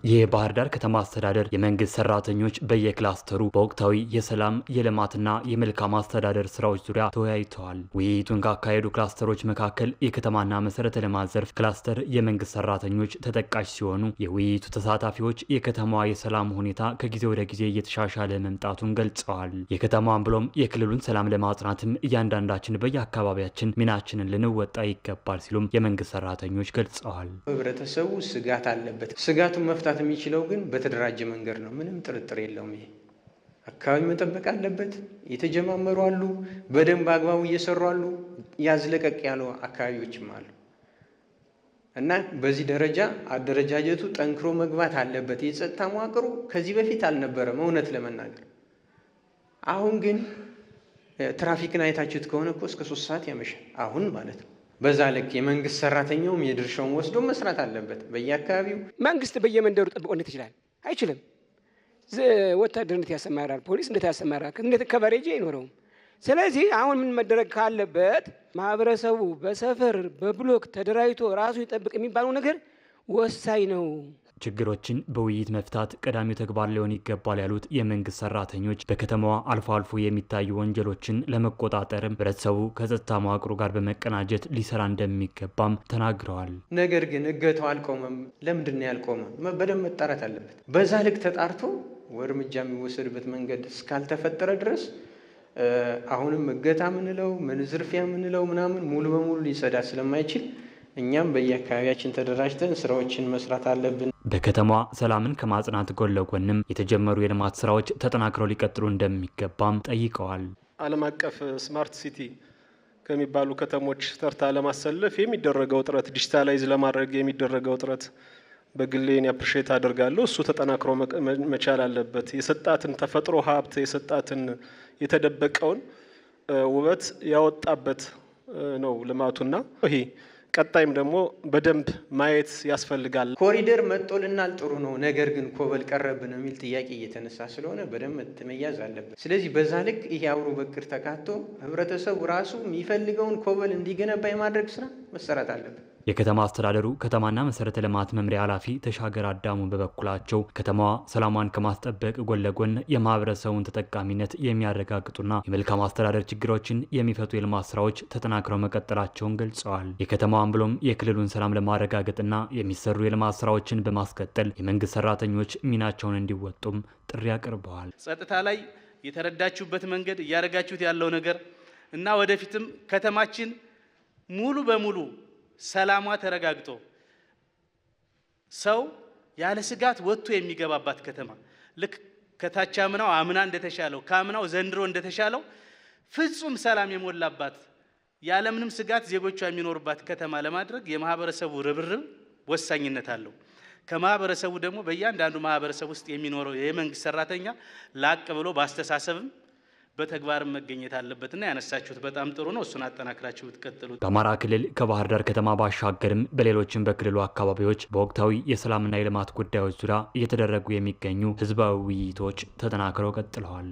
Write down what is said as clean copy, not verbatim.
የባህር ዳር ከተማ አስተዳደር የመንግስት ሰራተኞች በየክላስተሩ በወቅታዊ የሰላም የልማትና የመልካም አስተዳደር ስራዎች ዙሪያ ተወያይተዋል። ውይይቱን ካካሄዱ ክላስተሮች መካከል የከተማና መሰረተ ልማት ዘርፍ ክላስተር የመንግስት ሰራተኞች ተጠቃሽ ሲሆኑ የውይይቱ ተሳታፊዎች የከተማዋ የሰላም ሁኔታ ከጊዜ ወደ ጊዜ እየተሻሻለ መምጣቱን ገልጸዋል። የከተማዋን ብሎም የክልሉን ሰላም ለማጽናትም እያንዳንዳችን በየአካባቢያችን ሚናችንን ልንወጣ ይገባል ሲሉም የመንግስት ሰራተኞች ገልጸዋል። ህብረተሰቡ ስጋት አለበት። ስጋቱን መፍታት የሚችለው ግን በተደራጀ መንገድ ነው። ምንም ጥርጥር የለውም። ይሄ አካባቢ መጠበቅ አለበት። የተጀማመሩ አሉ፣ በደንብ አግባቡ እየሰሩ አሉ፣ ያዝለቀቅ ያሉ አካባቢዎችም አሉ እና በዚህ ደረጃ አደረጃጀቱ ጠንክሮ መግባት አለበት። የጸጥታ መዋቅሩ ከዚህ በፊት አልነበረም እውነት ለመናገር። አሁን ግን ትራፊክን አይታችሁት ከሆነ እኮ እስከ 3 ሰዓት ያመሻል አሁን ማለት ነው። በዛ ልክ የመንግስት ሰራተኛውም የድርሻውን ወስዶ መስራት አለበት። በየአካባቢው መንግስት በየመንደሩ ጠብቆነት ይችላል አይችልም። ወታደርነት ያሰማራል፣ ፖሊስ እንዴት ያሰማራል፣ እንዴት ከቨሬጅ አይኖረውም። ስለዚህ አሁን ምን መደረግ ካለበት ማህበረሰቡ በሰፈር በብሎክ ተደራጅቶ ራሱ ይጠብቅ የሚባለው ነገር ወሳኝ ነው። ችግሮችን በውይይት መፍታት ቀዳሚው ተግባር ሊሆን ይገባል ያሉት የመንግስት ሰራተኞች በከተማዋ አልፎ አልፎ የሚታዩ ወንጀሎችን ለመቆጣጠርም ህብረተሰቡ ከጸጥታ መዋቅሩ ጋር በመቀናጀት ሊሰራ እንደሚገባም ተናግረዋል። ነገር ግን እገታው አልቆመም። ለምንድን ነው ያልቆመው? በደንብ መጣራት አለበት። በዛ ልክ ተጣርቶ እርምጃ የሚወሰድበት መንገድ እስካልተፈጠረ ድረስ አሁንም እገታ ምንለው ምን ዝርፊያ ምንለው ምናምን ሙሉ በሙሉ ሊጸዳ ስለማይችል እኛም በየአካባቢያችን ተደራጅተን ስራዎችን መስራት አለብን። በከተማዋ ሰላምን ከማጽናት ጎን ለጎንም የተጀመሩ የልማት ስራዎች ተጠናክረው ሊቀጥሉ እንደሚገባም ጠይቀዋል። ዓለም አቀፍ ስማርት ሲቲ ከሚባሉ ከተሞች ተርታ ለማሰለፍ የሚደረገው ጥረት፣ ዲጂታላይዝ ለማድረግ የሚደረገው ጥረት በግሌን አፕሪሼት አደርጋለሁ። እሱ ተጠናክሮ መቻል አለበት። የሰጣትን ተፈጥሮ ሀብት የሰጣትን የተደበቀውን ውበት ያወጣበት ነው ልማቱና ይሄ ቀጣይም ደግሞ በደንብ ማየት ያስፈልጋል። ኮሪደር መጥቶልናል፣ ጥሩ ነው። ነገር ግን ኮበል ቀረብን የሚል ጥያቄ እየተነሳ ስለሆነ በደንብ መያዝ አለበት። ስለዚህ በዛ ልክ ይሄ አብሮ በቅር ተካቶ ህብረተሰቡ ራሱ የሚፈልገውን ኮበል እንዲገነባ የማድረግ ስራ መሰራት አለበት። የከተማ አስተዳደሩ ከተማና መሰረተ ልማት መምሪያ ኃላፊ ተሻገር አዳሙ በበኩላቸው ከተማዋ ሰላሟን ከማስጠበቅ ጎን ለጎን የማህበረሰቡን ተጠቃሚነት የሚያረጋግጡና የመልካም አስተዳደር ችግሮችን የሚፈቱ የልማት ስራዎች ተጠናክረው መቀጠላቸውን ገልጸዋል። የከተማዋን ብሎም የክልሉን ሰላም ለማረጋገጥና የሚሰሩ የልማት ስራዎችን በማስቀጠል የመንግስት ሰራተኞች ሚናቸውን እንዲወጡም ጥሪ አቅርበዋል። ጸጥታ ላይ የተረዳችሁበት መንገድ እያደረጋችሁት ያለው ነገር እና ወደፊትም ከተማችን ሙሉ በሙሉ ሰላሟ ተረጋግጦ ሰው ያለ ስጋት ወጥቶ የሚገባባት ከተማ ልክ ከታች አምና እንደተሻለው ከአምናው ዘንድሮ እንደተሻለው ፍጹም ሰላም የሞላባት ያለምንም ስጋት ዜጎቿ የሚኖርባት ከተማ ለማድረግ የማህበረሰቡ ርብርብ ወሳኝነት አለው። ከማህበረሰቡ ደግሞ በእያንዳንዱ ማህበረሰብ ውስጥ የሚኖረው የመንግስት ሰራተኛ ላቅ ብሎ ባስተሳሰብም በተግባርም መገኘት አለበትና ያነሳችሁት በጣም ጥሩ ነው። እሱን አጠናክራችሁ ብትቀጥሉ። በአማራ ክልል ከባህር ዳር ከተማ ባሻገርም በሌሎችም በክልሉ አካባቢዎች በወቅታዊ የሰላምና የልማት ጉዳዮች ዙሪያ እየተደረጉ የሚገኙ ህዝባዊ ውይይቶች ተጠናክረው ቀጥለዋል።